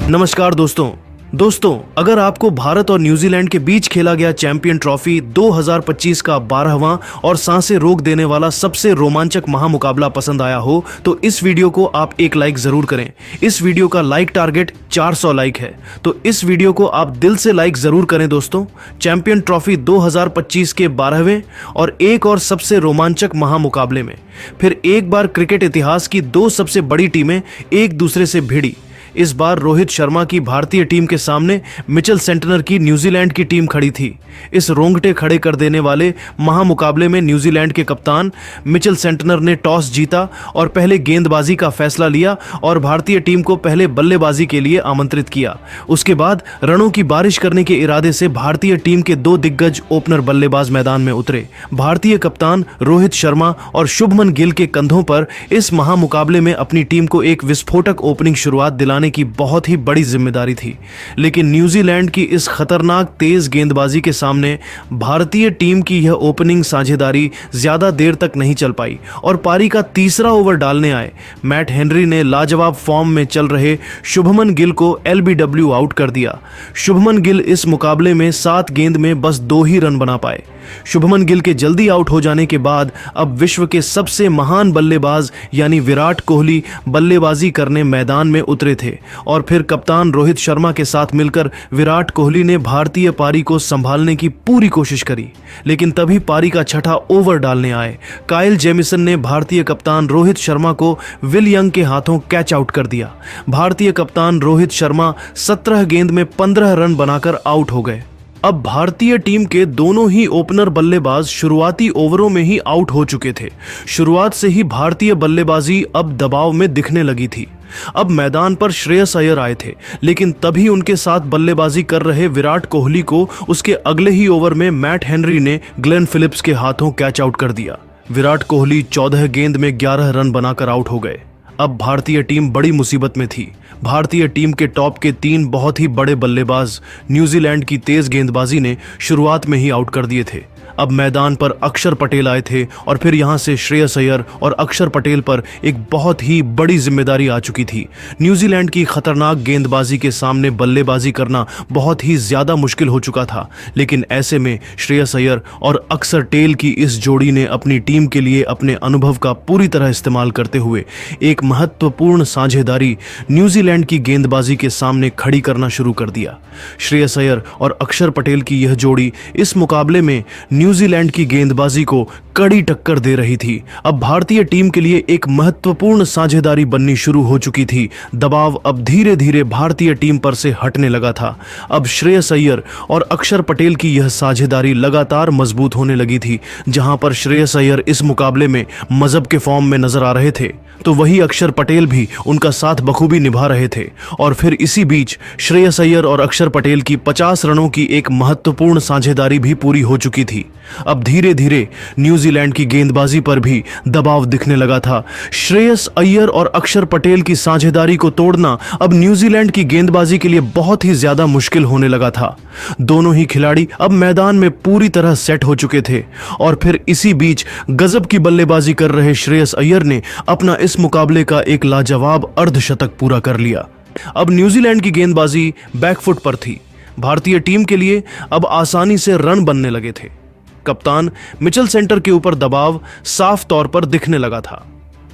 नमस्कार दोस्तों, अगर आपको भारत और न्यूजीलैंड के बीच खेला गया चैंपियन ट्रॉफी 2025 का 12वां और सांसें रोक देने वाला सबसे रोमांचक महामुकाबला पसंद आया हो तो इस वीडियो को आप एक लाइक जरूर करें। इस वीडियो का लाइक टारगेट 400 लाइक है, तो इस वीडियो को आप दिल से लाइक जरूर करें दोस्तों। चैंपियन ट्रॉफी 2025 के 12वें और एक और सबसे रोमांचक महामुकाबले में फिर एक बार क्रिकेट इतिहास की दो सबसे बड़ी टीमें एक दूसरे से भिड़ी। इस बार रोहित शर्मा की भारतीय टीम के सामने मिचेल सेंटनर की न्यूजीलैंड की टीम खड़ी थी। इस रोंगटे खड़े कर देने वाले महामुकाबले में न्यूजीलैंड के कप्तान मिचेल सेंटनर ने टॉस जीता और पहले गेंदबाजी का फैसला लिया और भारतीय टीम को पहले बल्लेबाजी के लिए आमंत्रित किया। उसके बाद रनों की बारिश करने के इरादे से भारतीय टीम के दो दिग्गज ओपनर बल्लेबाज मैदान में उतरे। भारतीय कप्तान रोहित शर्मा और शुभमन गिल के कंधों पर इस महामुकाबले में अपनी टीम को एक विस्फोटक ओपनिंग शुरुआत दिलाने की बहुत ही बड़ी जिम्मेदारी थी, लेकिन न्यूजीलैंड की इस खतरनाक तेज गेंदबाजी के सामने भारतीय टीम की यह ओपनिंग साझेदारी ज्यादा देर तक नहीं चल पाई और पारी का तीसरा ओवर डालने आए मैट हेनरी ने लाजवाब फॉर्म में चल रहे शुभमन गिल को एलबीडब्ल्यू आउट कर दिया। शुभमन गिल इस मुकाबले में 7 गेंद में बस 2 ही रन बना पाए। शुभमन गिल के जल्दी आउट हो जाने के बाद अब विश्व के सबसे महान बल्लेबाज यानी विराट कोहली बल्लेबाजी करने मैदान में उतरे थे और फिर कप्तान रोहित शर्मा के साथ मिलकर विराट कोहली ने भारतीय पारी को संभालने की पूरी कोशिश करी, लेकिन तभी पारी का छठा ओवर डालने आए काइल जेमिसन ने भारतीय कप्तान रोहित शर्मा को विल यंग के हाथों कैच आउट कर दिया। भारतीय कप्तान रोहित शर्मा 17 गेंद में 15 रन बनाकर आउट हो गए। अब भारतीय टीम के दोनों ही ओपनर बल्लेबाज शुरुआती ओवरों में ही आउट हो चुके थे। शुरुआत से ही भारतीय बल्लेबाजी अब दबाव में दिखने लगी थी। अब मैदान पर श्रेयस अय्यर आए थे, लेकिन तभी उनके साथ बल्लेबाजी कर रहे विराट कोहली को उसके अगले ही ओवर में मैट हेनरी ने ग्लेन फिलिप्स के हाथों कैच आउट कर दिया। विराट कोहली 14 गेंद में 11 रन बनाकर आउट हो गए। अब भारतीय टीम बड़ी मुसीबत में थी। भारतीय टीम के टॉप के 3 बहुत ही बड़े बल्लेबाज न्यूजीलैंड की तेज गेंदबाजी ने शुरुआत में ही आउट कर दिए थे। अब मैदान पर अक्षर पटेल आए थे और फिर यहां से श्रेयस अय्यर और अक्षर पटेल पर एक बहुत ही बड़ी जिम्मेदारी आ चुकी थी। न्यूजीलैंड की खतरनाक गेंदबाजी के सामने बल्लेबाजी करना बहुत ही ज्यादा मुश्किल हो चुका था, लेकिन ऐसे में श्रेयस अय्यर और अक्षर पटेल की इस जोड़ी ने अपनी टीम के लिए अपने अनुभव का पूरी तरह इस्तेमाल करते हुए एक महत्वपूर्ण साझेदारी न्यूजीलैंड की गेंदबाजी के सामने खड़ी करना शुरू कर दिया। श्रेयस अय्यर और अक्षर पटेल की यह जोड़ी इस मुकाबले में न्यूजीलैंड की गेंदबाजी को कड़ी टक्कर दे रही थी। अब भारतीय टीम के लिए एक महत्वपूर्ण साझेदारी बननी शुरू हो चुकी थी। दबाव अब धीरे धीरे भारतीय टीम पर से हटने लगा था। अब श्रेयस अय्यर और अक्षर पटेल की यह साझेदारी लगातार मजबूत होने लगी थी। जहां पर श्रेयस अय्यर इस मुकाबले में मजहब के फॉर्म में नजर आ रहे थे, तो वही अक्षर पटेल भी उनका साथ बखूबी निभा रहे थे। और फिर इसी बीच श्रेयस अय्यर और अक्षर पटेल की 50 रनों की एक महत्वपूर्ण साझेदारी भी पूरी हो चुकी थी। अब धीरे धीरे न्यूजीलैंड की गेंदबाजी पर भी दबाव दिखने लगा था। श्रेयस अय्यर और अक्षर पटेल की साझेदारी को तोड़ना अब न्यूजीलैंड की गेंदबाजी के लिए बहुत ही ज्यादा मुश्किल होने लगा था। दोनों ही खिलाड़ी अब मैदान में पूरी तरह सेट हो चुके थे और फिर इसी बीच गजब की बल्लेबाजी कर रहे श्रेयस अय्यर ने अपना इस मुकाबले का एक लाजवाब अर्धशतक पूरा कर लिया। अब न्यूजीलैंड की गेंदबाजी बैकफुट पर थी। भारतीय टीम के लिए अब आसानी से रन बनने लगे थे। कप्तान मिचेल सेंटर के ऊपर दबाव साफ तौर पर दिखने लगा था।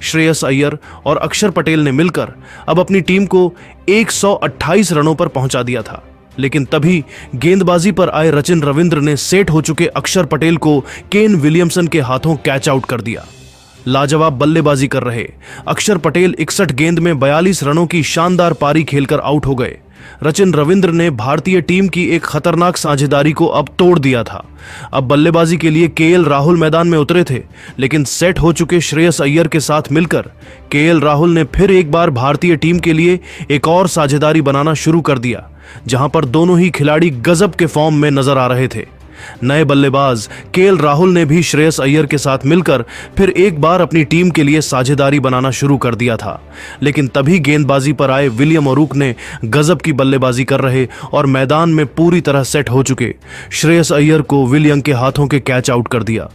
श्रेयस अय्यर और अक्षर पटेल ने मिलकर अब अपनी टीम को 128 रनों पर पहुंचा दिया था, लेकिन तभी गेंदबाजी पर आए रचिन रविंद्र ने सेट हो चुके अक्षर पटेल को केन विलियमसन के हाथों कैच आउट कर दिया। लाजवाब बल्लेबाजी कर रहे अक्षर पटेल 61 गेंद में 42 रनों की शानदार पारी खेलकर आउट हो गए। रचिन रविंद्र ने भारतीय टीम की एक खतरनाक साझेदारी को अब तोड़ दिया था। अब बल्लेबाजी के लिए केएल राहुल मैदान में उतरे थे, लेकिन सेट हो चुके श्रेयस अय्यर के साथ मिलकर केएल राहुल ने फिर एक बार भारतीय टीम के लिए एक और साझेदारी बनाना शुरू कर दिया, जहां पर दोनों ही खिलाड़ी गजब के फॉर्म में नजर आ रहे थे। नए बल्लेबाज केएल राहुल ने भी श्रेयस अय्यर के साथ मिलकर फिर एक बार अपनी टीम के लिए साझेदारी बनाना शुरू कर दिया था, लेकिन तभी गेंदबाजी पर आए विलियम ओरुक ने गजब की बल्लेबाजी कर रहे और मैदान में पूरी तरह सेट हो चुके श्रेयस अय्यर को विल यंग के हाथों के कैच आउट कर दिया।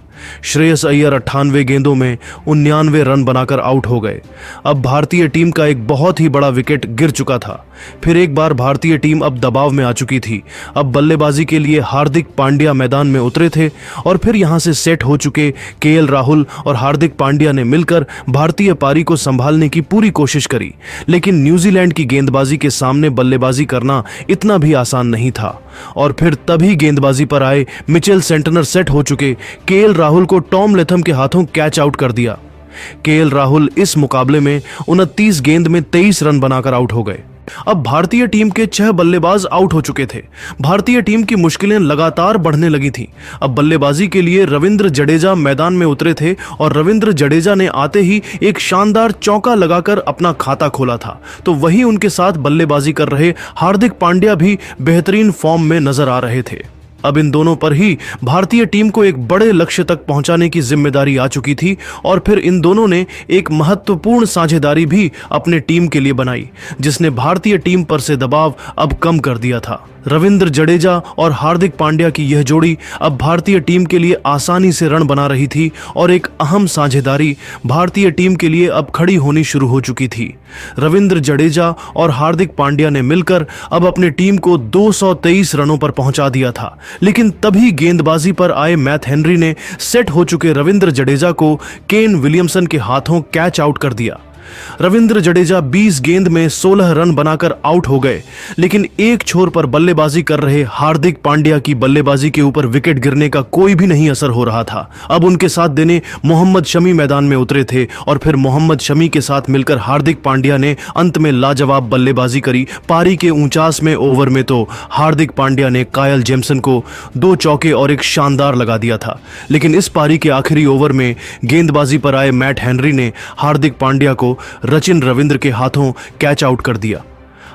श्रेयस अय्यर 98 गेंदों में 99 रन बनाकर आउट हो गए। अब भारतीय टीम का एक बहुत ही बड़ा विकेट गिर चुका था। फिर एक बार भारतीय टीम अब दबाव में आ चुकी थी। अब बल्लेबाजी के लिए हार्दिक पांड्या मैदान में उतरे थे और फिर यहां से सेट हो चुके केएल राहुल और हार्दिक पांड्या ने मिलकर भारतीय पारी को संभालने की पूरी कोशिश करी। लेकिन न्यूजीलैंड की गेंदबाजी के सामने बल्लेबाजी करना इतना भी आसान नहीं था और फिर तभी गेंदबाजी पर आए मिचेल सेंटनर सेट हो चुके केएल राहुल को टॉम लेथम के हाथों कैच आउट कर दिया। केएल राहुल इस मुकाबले में 29 गेंद में 23 रन बनाकर आउट हो गए। अब भारतीय टीम के 6 बल्लेबाज आउट हो चुके थे। भारतीय टीम की मुश्किलें लगातार बढ़ने लगी थीं। अब बल्लेबाजी के लिए रविंद्र जडेजा मैदान में उतरे थे और रविंद्र जडेजा ने आते ही एक शानदार चौका लगाकर अपना खाता खोला था। तो वहीं उनके साथ बल्लेबाजी कर रहे हार्दिक पांड्या भी बेहतरीन फॉर्म में नजर आ रहे थे। अब इन दोनों पर ही भारतीय टीम को एक बड़े लक्ष्य तक पहुंचाने की जिम्मेदारी आ चुकी थी और फिर इन दोनों ने एक महत्वपूर्ण साझेदारी भी अपने टीम के लिए बनाई, जिसने भारतीय टीम पर से दबाव अब कम कर दिया था। रविंद्र जडेजा और हार्दिक पांड्या की यह जोड़ी अब भारतीय टीम के लिए आसानी से रन बना रही थी और एक अहम साझेदारी भारतीय टीम के लिए अब खड़ी होनी शुरू हो चुकी थी। रविंद्र जडेजा और हार्दिक पांड्या ने मिलकर अब अपने टीम को 223 रनों पर पहुंचा दिया था। लेकिन तभी गेंदबाजी पर आए मैथ हेनरी ने सेट हो चुके रविंद्र जडेजा को केन विलियमसन के हाथों कैच आउट कर दिया। रविंद्र जडेजा 20 गेंद में 16 रन बनाकर आउट हो गए। लेकिन एक छोर पर बल्लेबाजी कर रहे हार्दिक पांड्या की बल्लेबाजी के ऊपर विकेट गिरने का कोई भी नहीं असर हो रहा था। अब उनके साथ देने मोहम्मद शमी मैदान में उतरे थे और फिर मोहम्मद शमी के साथ मिलकर हार्दिक पांड्या ने अंत में लाजवाब बल्लेबाजी करी। पारी के 49वें ओवर में तो हार्दिक पांड्या ने कायल जेमसन को 2 चौके और एक शानदार लगा दिया था। लेकिन इस पारी के आखिरी ओवर में गेंदबाजी पर आए मैट हेनरी ने हार्दिक पांड्या को रचिन रविंद्र के हाथों कैच आउट कर दिया।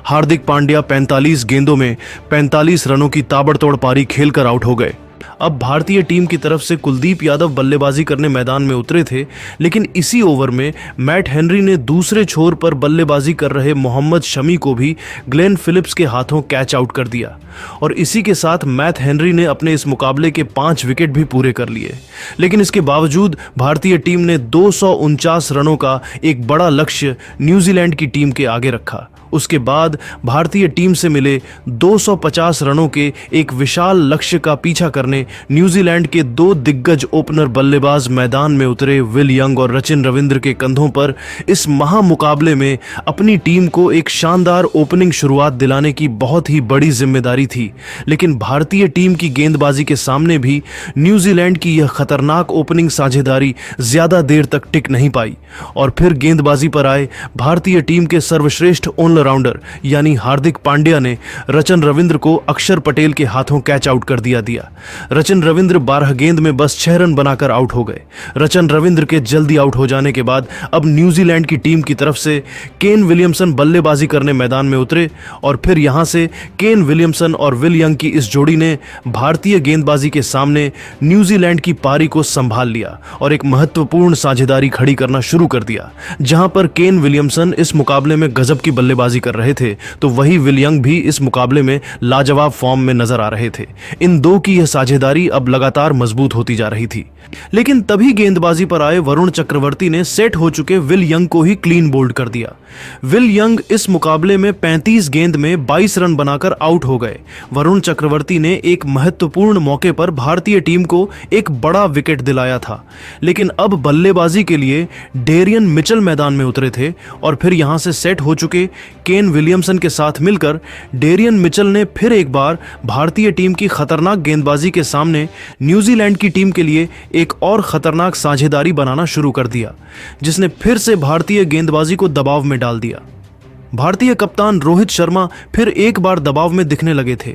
हार्दिक पांड्या 45 गेंदों में 45 रनों की ताबड़तोड़ पारी खेलकर आउट हो गए। अब भारतीय टीम की तरफ से कुलदीप यादव बल्लेबाजी करने मैदान में उतरे थे, लेकिन इसी ओवर में मैट हेनरी ने दूसरे छोर पर बल्लेबाजी कर रहे मोहम्मद शमी को भी ग्लेन फिलिप्स के हाथों कैच आउट कर दिया और इसी के साथ मैथ हेनरी ने अपने इस मुकाबले के 5 विकेट भी पूरे कर लिए। लेकिन इसके बावजूद भारतीय टीम ने 249 रनों का एक बड़ा लक्ष्य न्यूजीलैंड की टीम के आगे रखा। उसके बाद भारतीय टीम से मिले 250 रनों के एक विशाल लक्ष्य का पीछा करने न्यूजीलैंड के 2 दिग्गज ओपनर बल्लेबाज मैदान में उतरे विल यंग और रचिन रविंद्र के कंधों पर इस महामुकाबले में अपनी टीम को एक शानदार ओपनिंग शुरुआत दिलाने की बहुत ही बड़ी जिम्मेदारी थी। लेकिन भारतीय टीम की गेंदबाजी के सामने भी न्यूजीलैंड की यह खतरनाक ओपनिंग साझेदारी ज्यादा देर तक टिक नहीं पाई और फिर गेंदबाजी पर आए भारतीय टीम के सर्वश्रेष्ठ ऑलराउंडर यानी हार्दिक पांड्या ने रचिन रविंद्र को अक्षर पटेल के हाथों कैच आउट कर दिया। रचिन रविंद्र 12 गेंद में बस 6 रन बनाकर आउट हो गए। रचिन रविंद्र के जल्दी आउट हो जाने के बाद अब न्यूजीलैंड की टीम की तरफ से केन विलियमसन बल्लेबाजी करने मैदान में उतरे और फिर यहां से केन विलियमसन और विल यंग की इस जोड़ी ने भारतीय गेंदबाजी के सामने न्यूजीलैंड की पारी को संभाल लिया और एक महत्वपूर्ण साझेदारी खड़ी करना शुरू कर दिया। जहां पर केन विलियमसन इस मुकाबले में गजब की बल्लेबाजी कर रहे थे तो वही विल यंग भी इस मुकाबले में लाजवाब फॉर्म में नजर आ रहे थे। इन दो की यह साझेदारी अब लगातार मजबूत होती जा रही थी। लेकिन तभी गेंदबाजी पर आए वरुण चक्रवर्ती ने सेट हो चुके विल यंग को ही क्लीन बोल्ड कर दिया। विल यंग इस मुकाबले में 35 गेंद में 22 रन बनाकर आउट हो गए। वरुण चक्रवर्ती ने एक महत्वपूर्ण मौके पर भारतीय टीम को एक बड़ा विकेट दिलाया था। लेकिन अब बल्लेबाजी के लिए डेरियन मिचेल मैदान में उतरे थे और फिर यहां से सेट हो चुके केन विलियमसन के साथ मिलकर डेरियन मिचेल ने फिर एक बार भारतीय टीम की खतरनाक गेंदबाजी के सामने न्यूजीलैंड की टीम के लिए एक और खतरनाक साझेदारी बनाना शुरू कर दिया, जिसने फिर से भारतीय गेंदबाजी को दबाव में डाल दिया। भारतीय कप्तान रोहित शर्मा फिर एक बार दबाव में दिखने लगे थे।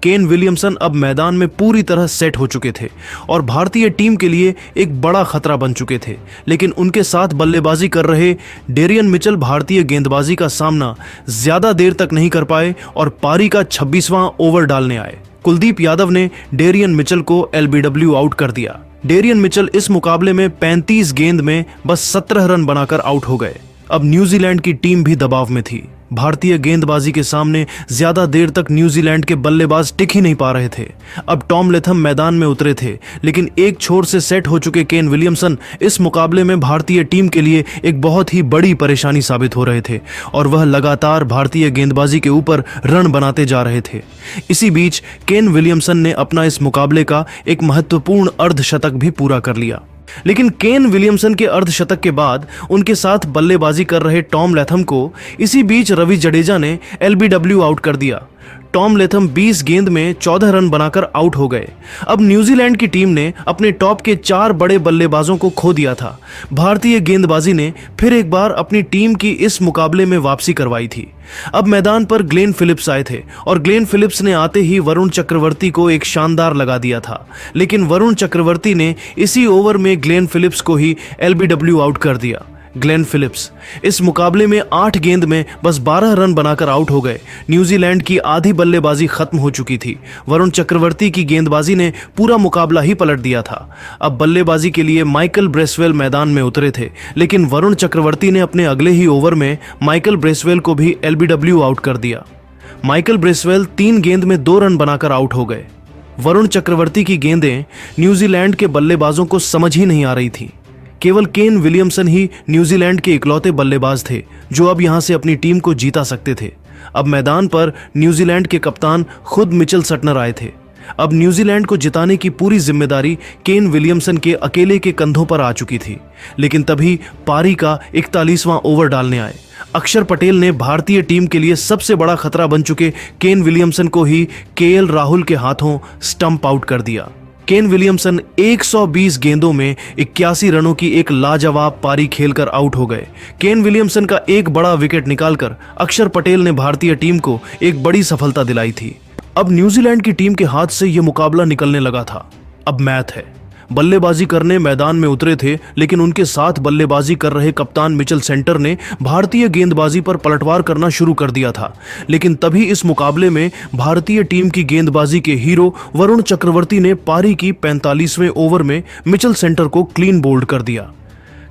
केन विलियमसन अब मैदान में पूरी तरह सेट हो चुके थे और भारतीय टीम के लिए एक बड़ा खतरा बन चुके थे। लेकिन उनके साथ बल्लेबाजी कर रहे डेरियन मिचेल भारतीय गेंदबाजी का सामना ज्यादा देर तक नहीं कर पाए और पारी का 26वां ओवर डालने आए। कुलदीप यादव ने डेरियन मिचेल को एलबीडब्ल्यू आउट कर दिया। डेरियन मिचेल इस मुकाबले में 35 गेंद में बस 17 रन बनाकर आउट हो गए। अब न्यूजीलैंड की टीम भी दबाव में थी। भारतीय गेंदबाजी के सामने ज्यादा देर तक न्यूजीलैंड के बल्लेबाज टिक ही नहीं पा रहे थे। अब टॉम लेथम मैदान में उतरे थे, लेकिन एक छोर से सेट हो चुके केन विलियमसन इस मुकाबले में भारतीय टीम के लिए एक बहुत ही बड़ी परेशानी साबित हो रहे थे और वह लगातार भारतीय गेंदबाजी के ऊपर रन बनाते जा रहे थे। इसी बीच केन विलियमसन ने अपना इस मुकाबले का एक महत्वपूर्ण अर्धशतक भी पूरा कर लिया। लेकिन केन विलियमसन के अर्धशतक के बाद उनके साथ बल्लेबाजी कर रहे टॉम लेथम को इसी बीच रवि जडेजा ने एलबीडब्ल्यू आउट कर दिया। टॉम लेथम 20 गेंद में 14 रन बनाकर आउट हो गए। अब न्यूजीलैंड की टीम ने अपने टॉप के 4 बड़े बल्लेबाजों को खो दिया था। भारतीय गेंदबाजी ने फिर एक बार अपनी टीम की इस मुकाबले में वापसी करवाई थी। अब मैदान पर ग्लेन फिलिप्स आए थे और ग्लेन फिलिप्स ने आते ही वरुण चक्रवर्ती को एक शानदार लगा दिया था, लेकिन वरुण चक्रवर्ती ने इसी ओवर में ग्लेन फिलिप्स को ही एलबीडब्ल्यू आउट कर दिया। ग्लेन फिलिप्स इस मुकाबले में 8 गेंद में बस 12 रन बनाकर आउट हो गए। न्यूजीलैंड की आधी बल्लेबाजी खत्म हो चुकी थी। वरुण चक्रवर्ती की गेंदबाजी ने पूरा मुकाबला ही पलट दिया था। अब बल्लेबाजी के लिए माइकल ब्रेसवेल मैदान में उतरे थे, लेकिन वरुण चक्रवर्ती ने अपने अगले ही ओवर में माइकल ब्रेसवेल को भी एलबीडब्ल्यू आउट कर दिया। माइकल ब्रेसवेल 3 गेंद में 2 रन बनाकर आउट हो गए। वरुण चक्रवर्ती की गेंदें न्यूजीलैंड के बल्लेबाजों को समझ ही नहीं आ रही थी। केवल केन विलियमसन ही न्यूजीलैंड के इकलौते बल्लेबाज थे जो अब यहां से अपनी टीम को जीता सकते थे। अब मैदान पर न्यूजीलैंड के कप्तान खुद मिचेल सटनर आए थे। अब न्यूजीलैंड को जिताने की पूरी जिम्मेदारी केन विलियमसन के अकेले के कंधों पर आ चुकी थी। लेकिन तभी पारी का 41वां ओवर डालने आए। अक्षर पटेल ने भारतीय टीम के लिए सबसे बड़ा खतरा बन चुके केन विलियमसन को ही केएल राहुल के हाथों स्टंप आउट कर दिया। केन विलियमसन 120 गेंदों में 81 रनों की एक लाजवाब पारी खेलकर आउट हो गए। केन विलियमसन का एक बड़ा विकेट निकालकर अक्षर पटेल ने भारतीय टीम को एक बड़ी सफलता दिलाई थी। अब न्यूजीलैंड की टीम के हाथ से यह मुकाबला निकलने लगा था। अब मैच है। बल्लेबाजी करने मैदान में उतरे थे, लेकिन उनके साथ बल्लेबाजी कर रहे कप्तान मिचेल सेंटर ने भारतीय गेंदबाजी पर पलटवार करना शुरू कर दिया था। लेकिन तभी इस मुकाबले में भारतीय टीम की गेंदबाजी के हीरो वरुण चक्रवर्ती ने पारी की 45वें ओवर में मिचेल सेंटर को क्लीन बोल्ड कर दिया।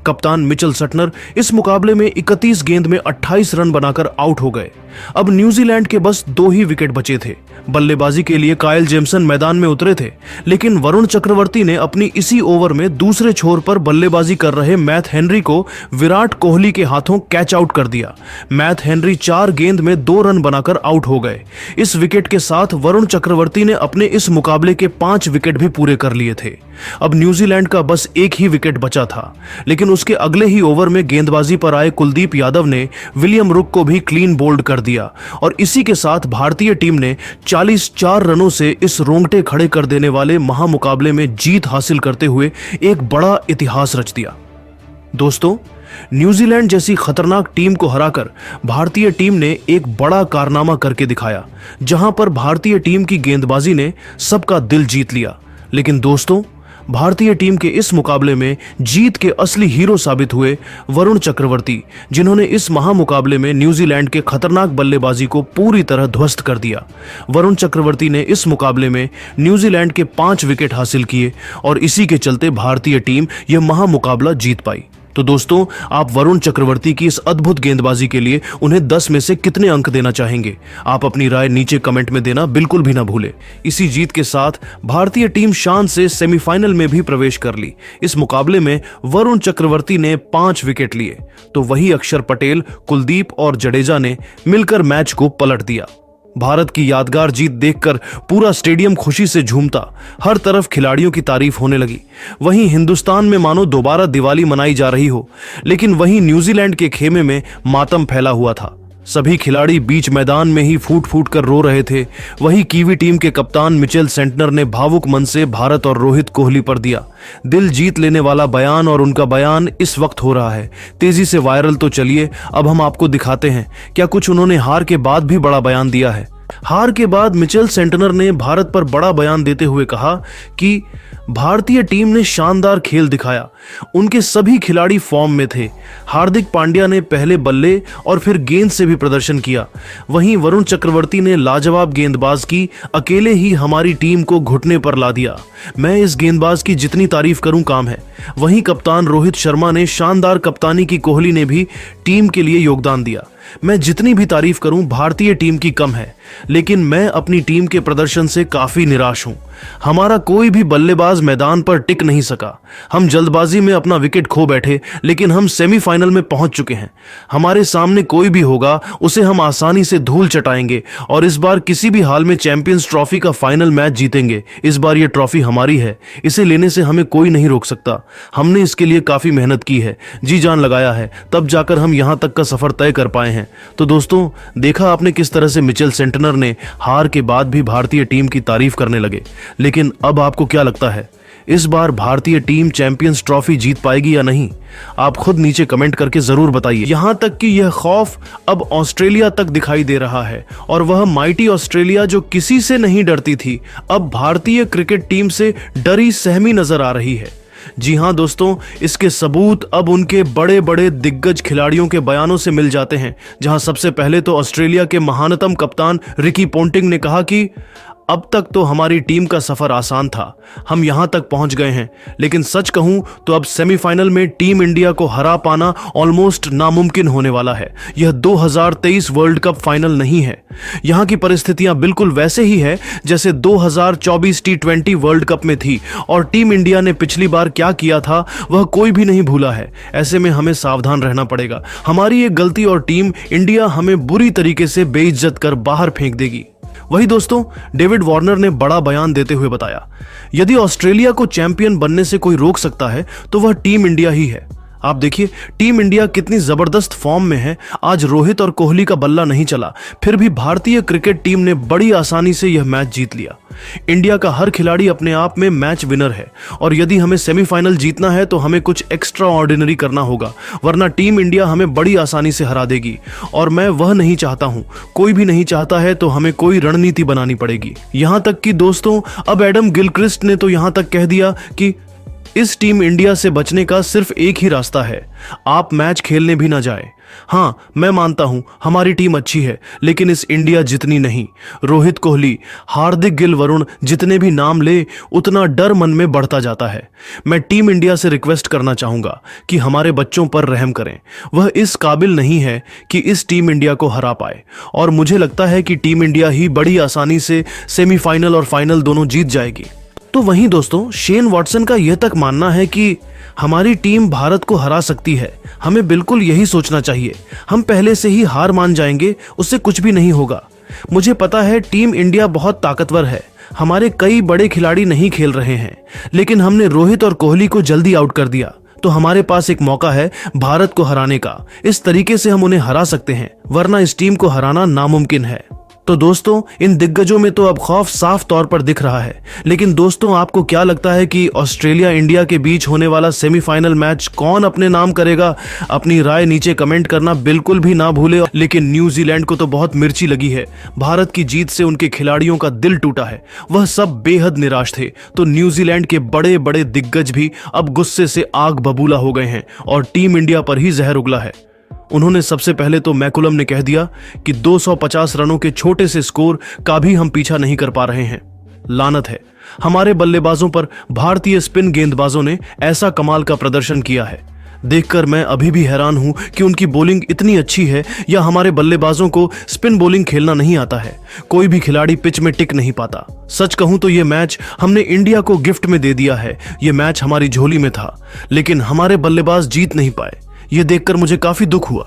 कप्तान मिचेल सटनर इस मुकाबले में 31 गेंद में 28 रन बनाकर आउट हो गए। अब न्यूजीलैंड के बस 2 ही विकेट बचे थे। बल्लेबाजी के लिए काइल जेमसन मैदान में उतरे थे, लेकिन वरुण चक्रवर्ती ने अपनी इसी ओवर में दूसरे छोर पर बल्लेबाजी कर रहे मैथ हेनरी को विराट कोहली के हाथों कैच आउट कर दिया। मैथ हेनरी 4 गेंद में 2 रन बनाकर आउट हो गए। इस विकेट के साथ वरुण चक्रवर्ती ने अपने इस मुकाबले के 5 विकेट भी पूरे कर लिए थे। अब न्यूजीलैंड का बस एक ही विकेट बचा था, लेकिन उसके अगले ही ओवर में गेंदबाजी पर आए कुलदीप यादव ने विलियम रुक को भी क्लीन बोल्ड कर दिया और इसी के साथ भारतीय टीम ने 44 रनों से इस रोंगटे खड़े कर देने वाले महामुकाबले में जीत हासिल करते हुए एक बड़ा इतिहास रच दिया। दोस्तों, न्यूजीलैंड जैसी खतरनाक टीम को हराकर भारतीय टीम ने एक बड़ा कारनामा करके दिखाया, जहां पर भारतीय टीम की गेंदबाजी ने सबका दिल जीत लिया। लेकिन दोस्तों, भारतीय टीम के इस मुकाबले में जीत के असली हीरो साबित हुए वरुण चक्रवर्ती, जिन्होंने इस महामुकाबले में न्यूजीलैंड के खतरनाक बल्लेबाजी को पूरी तरह ध्वस्त कर दिया। वरुण चक्रवर्ती ने इस मुकाबले में न्यूजीलैंड के 5 विकेट हासिल किए और इसी के चलते भारतीय टीम यह महामुकाबला जीत पाई। तो दोस्तों, आप वरुण चक्रवर्ती की इस अद्भुत गेंदबाजी के लिए उन्हें 10 में से कितने अंक देना चाहेंगे? आप अपनी राय नीचे कमेंट में देना बिल्कुल भी ना भूले। इसी जीत के साथ भारतीय टीम शान से सेमीफाइनल में भी प्रवेश कर ली। इस मुकाबले में वरुण चक्रवर्ती ने 5 विकेट लिए, तो वही अक्षर पटेल, कुलदीप और जडेजा ने मिलकर मैच को पलट दिया। भारत की यादगार जीत देखकर पूरा स्टेडियम खुशी से झूमता। हर तरफ खिलाड़ियों की तारीफ होने लगी। वहीं हिंदुस्तान में मानो दोबारा दिवाली मनाई जा रही हो, लेकिन वहीं न्यूजीलैंड के खेमे में मातम फैला हुआ था। सभी खिलाड़ी बीच मैदान में ही फूट फूट कर रो रहे थे। वही कीवी टीम के कप्तान मिचेल सेंटनर ने भावुक मन से भारत और रोहित कोहली पर दिया दिल जीत लेने वाला बयान, और उनका बयान इस वक्त हो रहा है तेजी से वायरल। तो चलिए अब हम आपको दिखाते हैं क्या कुछ उन्होंने हार के बाद भी बड़ा बयान दिया है। हार के बाद मिचेल सेंटनर ने भारत पर बड़ा बयान देते हुए कहा कि भारतीय टीम ने शानदार खेल दिखाया। उनके सभी खिलाड़ी फॉर्म में थे। हार्दिक पांड्या ने पहले बल्ले और फिर गेंद से भी प्रदर्शन किया। वहीं वरुण चक्रवर्ती ने लाजवाब गेंदबाज की, अकेले ही हमारी टीम को घुटने पर ला दिया। मैं इस गेंदबाज की जितनी तारीफ करूं काम है। वहीं कप्तान रोहित शर्मा ने शानदार कप्तानी की, कोहली ने भी टीम के लिए योगदान दिया। मैं जितनी भी तारीफ करूं भारतीय टीम की कम है, लेकिन मैं अपनी टीम के प्रदर्शन से काफी निराश हूं। हमारा कोई भी बल्लेबाज मैदान पर टिक नहीं सका। हम जल्दबाजी में अपना विकेट खो बैठे, लेकिन हम सेमीफाइनल में पहुंच चुके हैं। हमारे सामने कोई भी होगा उसे हम आसानी से धूल चटाएंगे और इस बार किसी भी हाल में चैंपियंस ट्रॉफी का फाइनल मैच जीतेंगे। इस बार यह ट्रॉफी हमारी है, इसे लेने से हमें कोई नहीं रोक सकता। हमने इसके लिए काफी मेहनत की है, जी जान लगाया है, तब जाकर हम यहां तक का सफर तय कर पाए हैं। तो दोस्तों, देखा आपने किस तरह से मिचेल सेंटनर ने हार के बाद भी भारतीय टीम की तारीफ करने लगे। लेकिन अब आपको क्या लगता है, इस बार भारतीय टीम चैंपियंस ट्रॉफी जीत पाएगी या नहीं? आप खुद नीचे कमेंट करके जरूर बताइए। यहां तक कि यह खौफ अब ऑस्ट्रेलिया तक दिखाई दे रहा है, और वह माइटी ऑस्ट्रेलिया जो किसी से नहीं डरती थी, अब भारतीय क्रिकेट टीम से डरी सहमी नजर आ रही है। जी हां दोस्तों, इसके सबूत अब उनके बड़े बड़े दिग्गज खिलाड़ियों के बयानों से मिल जाते हैं, जहां सबसे पहले तो ऑस्ट्रेलिया के महानतम कप्तान रिकी पोंटिंग ने कहा कि अब तक तो हमारी टीम का सफर आसान था, हम यहां तक पहुंच गए हैं, लेकिन सच कहूं तो अब सेमीफाइनल में टीम इंडिया को हरा पाना ऑलमोस्ट नामुमकिन होने वाला है। यह 2023 वर्ल्ड कप फाइनल नहीं है। यहां की परिस्थितियां बिल्कुल वैसे ही है जैसे 2024 T20 वर्ल्ड कप में थी, और टीम इंडिया ने पिछली बार क्या किया था वह कोई भी नहीं भूला है। ऐसे में हमें सावधान रहना पड़ेगा। हमारी एक गलती और टीम इंडिया हमें बुरी तरीके से बेइज्जत कर बाहर फेंक देगी। वही दोस्तों, डेविड वार्नर ने बड़ा बयान देते हुए बताया, यदि ऑस्ट्रेलिया को चैंपियन बनने से कोई रोक सकता है तो वह टीम इंडिया ही है। आप देखिए टीम इंडिया कितनी जबरदस्त फॉर्म में है। आज रोहित और कोहली का बल्ला नहीं चला, फिर भी भारतीय क्रिकेट टीम ने बड़ी आसानी से यह मैच जीत लिया। इंडिया का हर खिलाड़ी अपने आप में मैच विनर है, और यदि हमें सेमीफाइनल जीतना है तो हमें कुछ एक्स्ट्रा ऑर्डिनरी करना होगा, वरना टीम इंडिया हमें बड़ी आसानी से हरा देगी। और मैं वह नहीं चाहता हूं, कोई भी नहीं चाहता है, तो हमें कोई रणनीति बनानी पड़ेगी। यहां तक कि दोस्तों, अब एडम गिलक्रिस्ट ने तो यहां तक कह दिया कि इस टीम इंडिया से बचने का सिर्फ एक ही रास्ता है, आप मैच खेलने भी ना जाए। हां, मैं मानता हूं हमारी टीम अच्छी है, लेकिन इस इंडिया जितनी नहीं। रोहित कोहली, हार्दिक गिल, वरुण जितने भी नाम ले, उतना डर मन में बढ़ता जाता है। मैं टीम इंडिया से रिक्वेस्ट करना चाहूंगा कि हमारे बच्चों पर रहम करें। वह इस काबिल नहीं है कि इस टीम इंडिया को हरा पाए, और मुझे लगता है कि टीम इंडिया ही बड़ी आसानी से सेमीफाइनल और फाइनल दोनों जीत जाएगी। तो वहीं दोस्तों, शेन वॉटसन का यह तक मानना है कि हमारी टीम भारत को हरा सकती है। हमें बिल्कुल यही सोचना चाहिए। हम पहले से ही हार मान जाएंगे, उससे कुछ भी नहीं होगा। मुझे पता है टीम इंडिया बहुत ताकतवर है, हमारे कई बड़े खिलाड़ी नहीं खेल रहे हैं, लेकिन हमने रोहित और कोहली को जल्दी आउट कर दिया, तो हमारे पास एक मौका है भारत को हराने का। इस तरीके से हम उन्हें हरा सकते हैं, वरना इस टीम को हराना नामुमकिन है। तो दोस्तों, इन दिग्गजों में तो अब खौफ साफ तौर पर दिख रहा है। लेकिन दोस्तों, आपको क्या लगता है कि ऑस्ट्रेलिया इंडिया के बीच होने वाला सेमीफाइनल मैच कौन अपने नाम करेगा? अपनी राय नीचे कमेंट करना बिल्कुल भी ना भूले। लेकिन न्यूजीलैंड को तो बहुत मिर्ची लगी है। भारत की जीत से उनके खिलाड़ियों का दिल टूटा है, वह सब बेहद निराश थे। तो न्यूजीलैंड के बड़े बड़े दिग्गज भी अब गुस्से से आग बबूला हो गए हैं और टीम इंडिया पर ही जहर उगला है। उन्होंने सबसे पहले तो मैकुलम ने कह दिया कि 250 रनों के छोटे से स्कोर का भी हम पीछा नहीं कर पा रहे हैं। लानत है, हमारे बल्लेबाजों पर भारतीय स्पिन गेंदबाजों ने ऐसा कमाल का प्रदर्शन किया है। देखकर मैं अभी भी हैरान हूं कि उनकी बॉलिंग इतनी अच्छी है, या हमारे बल्लेबाजों को स्पिन बॉलिंग खेलना नहीं आता है। कोई भी खिलाड़ी पिच में टिक नहीं पाता। सच कहूं तो यह मैच हमने इंडिया को गिफ्ट में दे दिया है। यह मैच हमारी झोली में था, लेकिन हमारे बल्लेबाज जीत नहीं पाए। यह देखकर मुझे काफी दुख हुआ।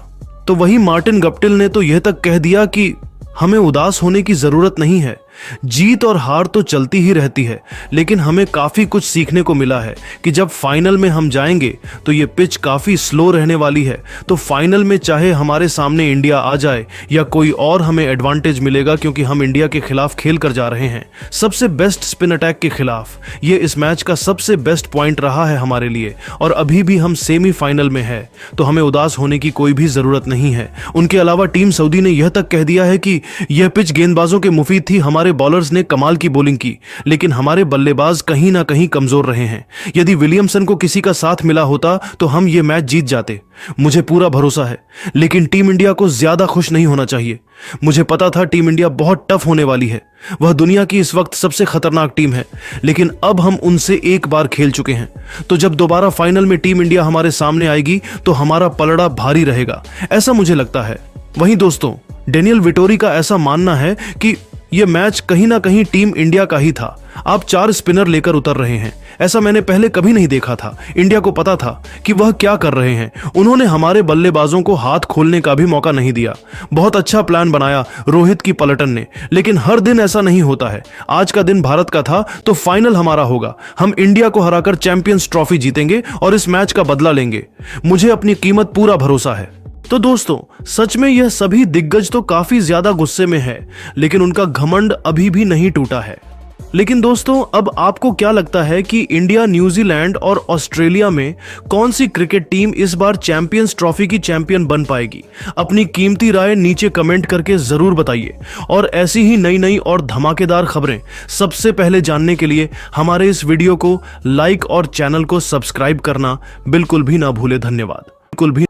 तो वही मार्टिन गप्टिल ने तो यह तक कह दिया कि हमें उदास होने की जरूरत नहीं है, जीत और हार तो चलती ही रहती है, लेकिन हमें काफी कुछ सीखने को मिला है कि जब फाइनल में हम जाएंगे तो ये पिच काफी स्लो रहने वाली है। तो फाइनल में चाहे हमारे सामने इंडिया आ जाए या कोई और, हमें एडवांटेज मिलेगा, क्योंकि हम इंडिया के खिलाफ खेल कर जा रहे हैं, सबसे बेस्ट स्पिन अटैक के खिलाफ। ये इस मैच का सबसे बेस्ट पॉइंट रहा है हमारे लिए, और अभी भी हम सेमीफाइनल में है, तो हमें उदास होने की कोई भी जरूरत नहीं है। उनके अलावा टीम सऊदी ने यह तक कह दिया है कि यह पिच गेंदबाजों के मुफीद थी। हमारे बॉलर्स ने कमाल की बॉलिंग की, लेकिन हमारे बल्लेबाज कहीं ना कहीं कमजोर रहे हैं। यदि विलियमसन को किसी का साथ मिला होता तो हम ये मैच जीत जाते, मुझे पूरा भरोसा है। लेकिन टीम इंडिया को ज्यादा खुश नहीं होना चाहिए। मुझे पता था टीम इंडिया बहुत टफ होने वाली है, वह दुनिया की इस वक्त सबसे खतरनाक टीम है, लेकिन अब हम उनसे एक बार खेल चुके हैं। तो जब दोबारा फाइनल में टीम इंडिया हमारे सामने आएगी तो हमारा पलड़ा भारी रहेगा, ऐसा मुझे लगता है। वहीं दोस्तों, डेनियल विटोरी का ऐसा मानना है कि यह मैच कहीं ना कहीं टीम इंडिया का ही था। आप 4 स्पिनर लेकर उतर रहे हैं, ऐसा मैंने पहले कभी नहीं देखा था। इंडिया को पता था कि वह क्या कर रहे हैं। उन्होंने हमारे बल्लेबाजों को हाथ खोलने का भी मौका नहीं दिया। बहुत अच्छा प्लान बनाया रोहित की पलटन ने, लेकिन हर दिन ऐसा नहीं होता है। आज का दिन भारत का था तो फाइनल हमारा होगा। हम इंडिया को हराकर चैंपियंस ट्रॉफी जीतेंगे और इस मैच का बदला लेंगे। मुझे अपनी कीमत पूरा भरोसा है। तो दोस्तों, सच में यह सभी दिग्गज तो काफी ज्यादा गुस्से में है, लेकिन उनका घमंड अभी भी नहीं टूटा है। लेकिन दोस्तों, अब आपको क्या लगता है कि इंडिया, न्यूजीलैंड और ऑस्ट्रेलिया में कौन सी क्रिकेट टीम इस बार चैंपियंस ट्रॉफी की चैंपियन बन पाएगी? अपनी कीमती राय नीचे कमेंट करके जरूर बताइए। और ऐसी ही नई नई और धमाकेदार खबरें सबसे पहले जानने के लिए हमारे इस वीडियो को लाइक और चैनल को सब्सक्राइब करना बिल्कुल भी ना भूले। धन्यवाद। बिल्कुल भी